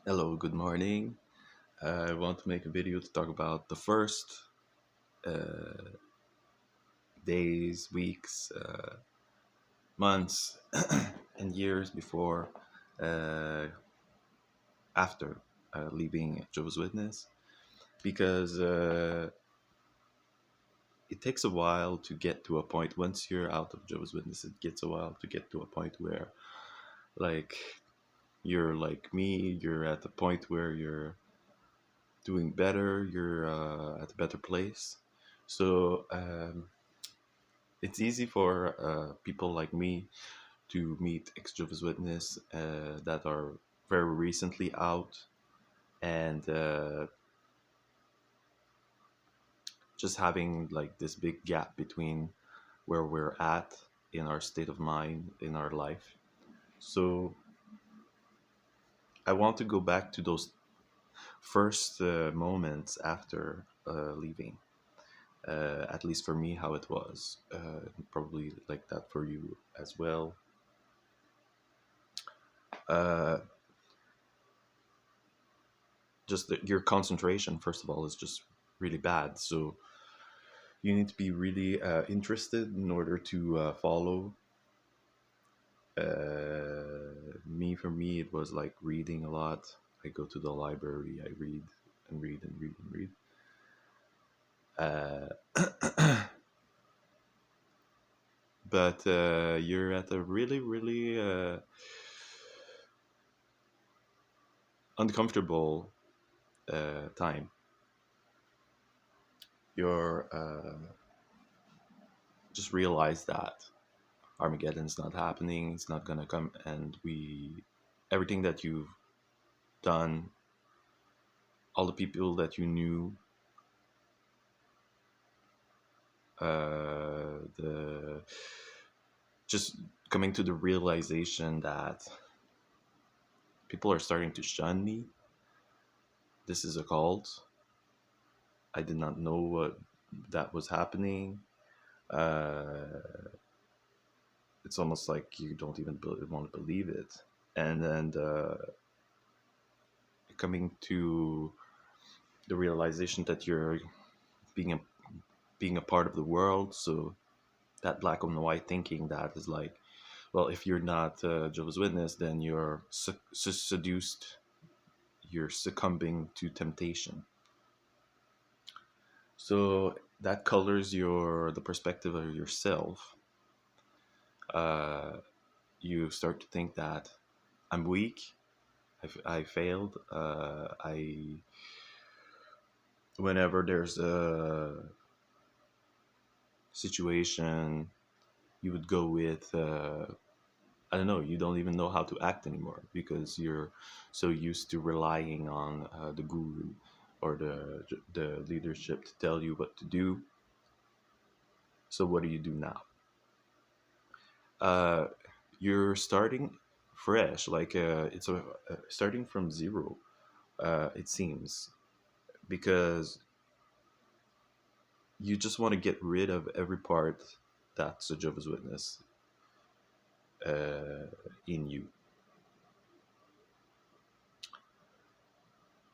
Hello, good morning. I want to make a video to talk about the first uh, days, weeks, months, and years before, uh, after leaving Jehovah's Witness, because it takes a while to get to a point. Once you're out of Jehovah's Witness, it gets a while to get to a point where, like, you're like me, you're at the point where you're doing better, you're at a better place. So, it's easy for people like me to meet ex-Jehovah's Witness that are very recently out and just having like this big gap between where we're at in our state of mind in our life. So I want to go back to those first moments after leaving. At least for me, how it was. Probably like that for you as well. Uh, just your concentration first of all is just really bad, so you need to be really interested in order to follow. Me, for me, it was like reading a lot. I go to the library, I read and read and read and read. But you're at a really really uncomfortable time. You're just realize that Armageddon's not happening. It's not gonna come, and we everything that you've done, all the people that you knew, the just coming to the realization that people are starting to shun me. This is a cult. I did not know what that was happening. Uh, it's almost like you don't even want to believe it, and then coming to the realization that you're being a being a part of the world. So that black and white thinking that is like, well, if you're not Jehovah's Witness, then you're seduced, you're succumbing to temptation. So that colors your the perspective of yourself. Uh, you start to think that I'm weak. I failed. I Whenever there's a situation, you would go with I don't know. You don't even know how to act anymore because you're so used to relying on the guru or the leadership to tell you what to do. So what do you do now? Uh, you're starting fresh, like it's starting from zero. It seems because you just want to get rid of every part that's a Jehovah's Witness uh, in you,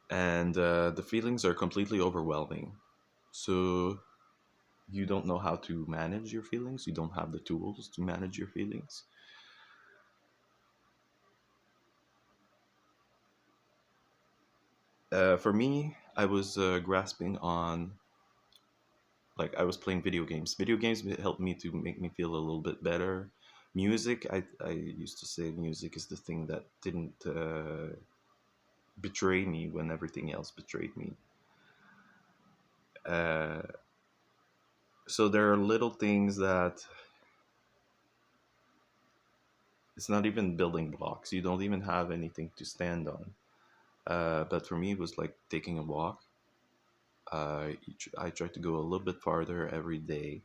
and the feelings are completely overwhelming. So you don't know how to manage your feelings. You don't have the tools to manage your feelings. For me, I was grasping on, like, I was playing video games. Video games helped me to make me feel a little bit better. Music, I used to say music is the thing that didn't betray me when everything else betrayed me. Uh, so there are little things that it's not even building blocks. You don't even have anything to stand on. But for me, it was like taking a walk. I try to go a little bit farther every day.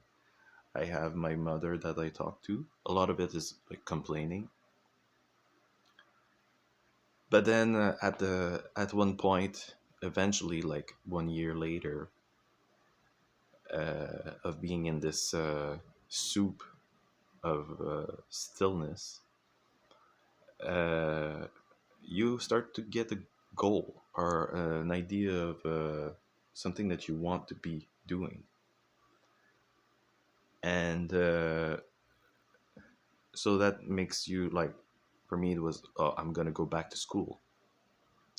I have my mother that I talk to. A lot of it is like complaining. But then at one point, eventually, like 1 year later, of being in this soup of stillness, uh, you start to get goal or an idea of something that you want to be doing. And so that makes you like, for me, it was, oh, I'm going to go back to school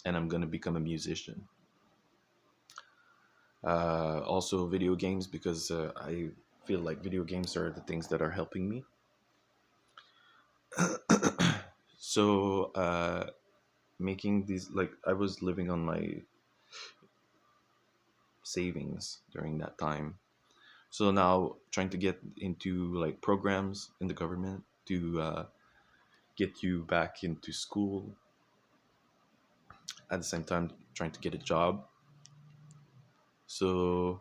and I'm going to become a musician. Also, video games, because I feel like video games are the things that are helping me. So, making these, like, I was living on my savings during that time. So now trying to get into like programs in the government to get you back into school, at the same time trying to get a job. So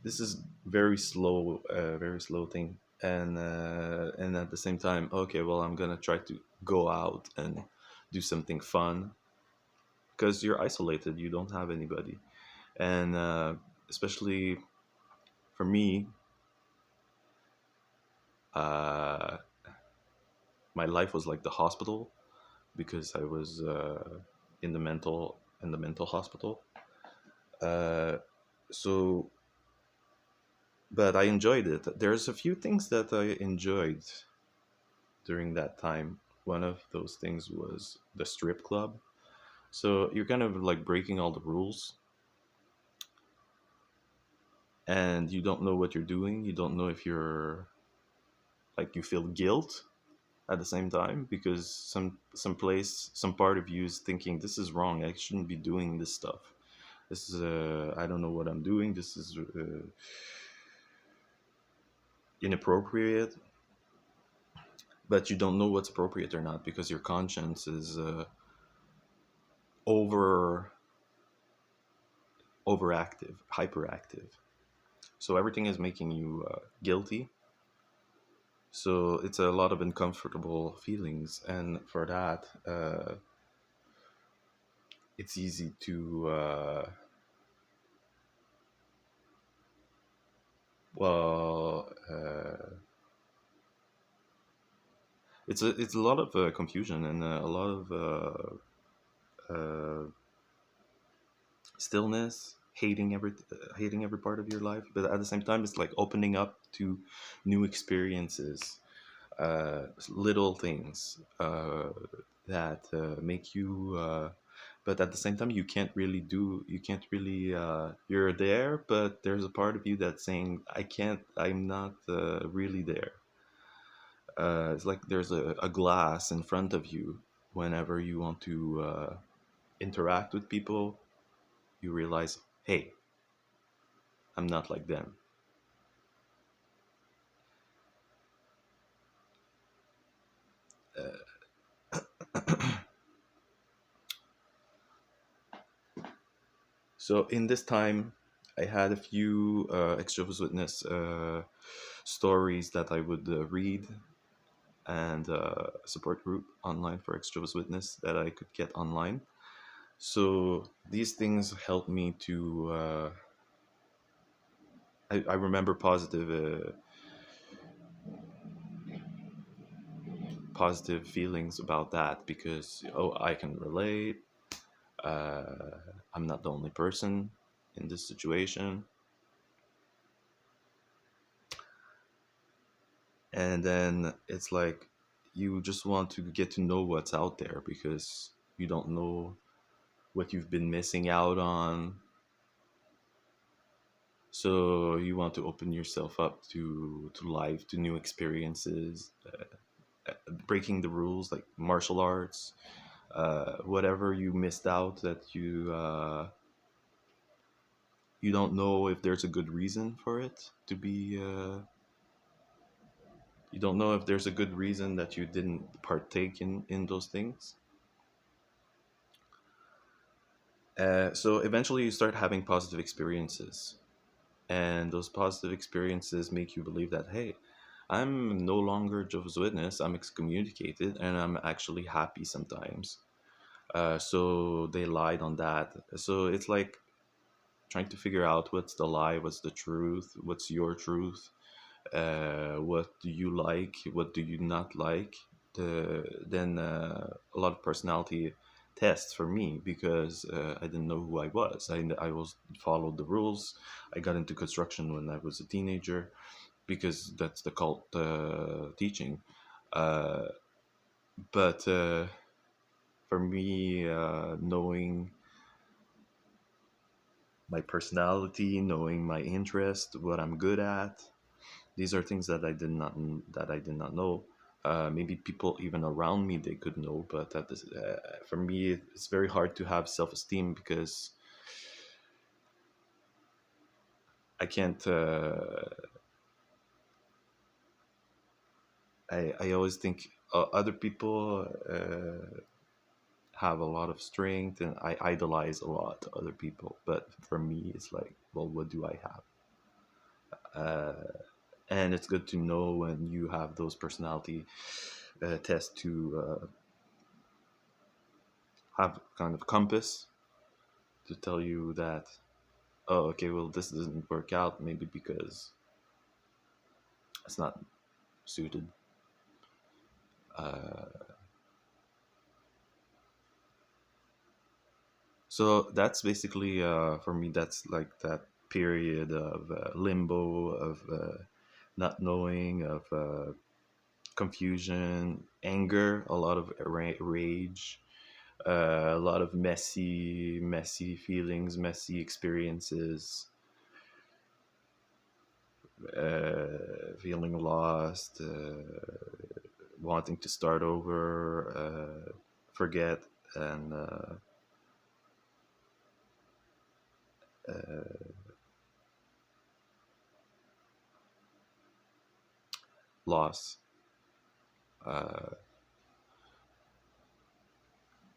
this is very slow thing. And at the same time, okay, well, I'm gonna try to go out and do something fun, because you're isolated, you don't have anybody. And especially for me, uh, my life was like the hospital, because I was in the mental hospital. Uh, so, but I enjoyed it. There's a few things that I enjoyed during that time. One of those things was the strip club. So you're kind of like breaking all the rules, and you don't know what you're doing. You don't know if you're like, you feel guilt at the same time, because some part of you is thinking, this is wrong. I shouldn't be doing this stuff. This is I don't know what I'm doing. This is inappropriate. But you don't know what's appropriate or not, because your conscience is over overactive, hyperactive. So everything is making you guilty. So it's a lot of uncomfortable feelings, and for that, it's easy to well, it's a lot of confusion, and a lot of stillness, hating every part of your life. But at the same time, it's like opening up to new experiences, little things that make you. But at the same time, you can't really. You're there, but there's a part of you that's saying, I can't. I'm not really there. It's like there's a glass in front of you. Whenever you want to interact with people, you realize, hey, I'm not like them. So in this time, I had a few Extrovert Witness stories that I would read, and a support group online for Extrovert Witness that I could get online. So these things helped me to. I remember positive feelings about that, because, oh, I can relate. Uh, I'm not the only person in this situation. And then it's like, you just want to get to know what's out there, because you don't know what you've been missing out on. So you want to open yourself up to life, to new experiences, breaking the rules, like martial arts, whatever you missed out, that you don't know if there's a good reason for it to be. You don't know if there's a good reason that you didn't partake in those things. So eventually, you start having positive experiences, and those positive experiences make you believe that, hey, I'm no longer Jehovah's Witness. I'm excommunicated, and I'm actually happy sometimes. So they lied on that. So it's like trying to figure out what's the lie, what's the truth, what's your truth, what do you like, what do you not like. Then a lot of personality test for me because I didn't know who I was. I was followed the rules. I got into construction when I was a teenager because that's the cult teaching. Uh, but for me, knowing my personality, knowing my interest, what I'm good at, these are things that I did not know. Maybe people even around me they could know, but for me, it's very hard to have self-esteem because I can't. I always think other people have a lot of strength, and I idolize a lot other people. But for me, it's like, well, what do I have? And it's good to know when you have those personality tests to have kind of compass to tell you that, oh, okay, well, this doesn't work out, maybe because it's not suited. Uh, so that's basically for me. That's like that period of limbo, of not knowing, of confusion, anger, a lot of rage, a lot of messy feelings, messy experiences, feeling lost, wanting to start over, forget, and loss. Uh,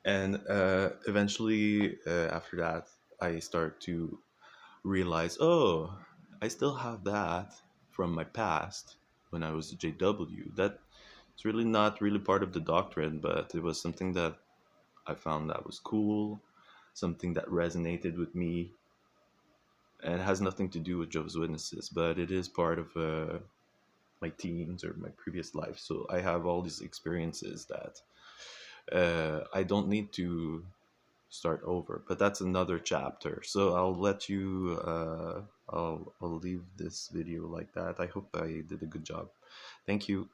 and eventually, after that, I start to realize, oh, I still have that from my past when I was a JW. That it's really not really part of the doctrine, but it was something that I found that was cool, something that resonated with me, and it has nothing to do with Jehovah's Witnesses, but it is part of my teens or my previous life. So I have all these experiences that I don't need to start over, but that's another chapter. So I'll let you. I'll leave this video like that. I hope I did a good job. Thank you.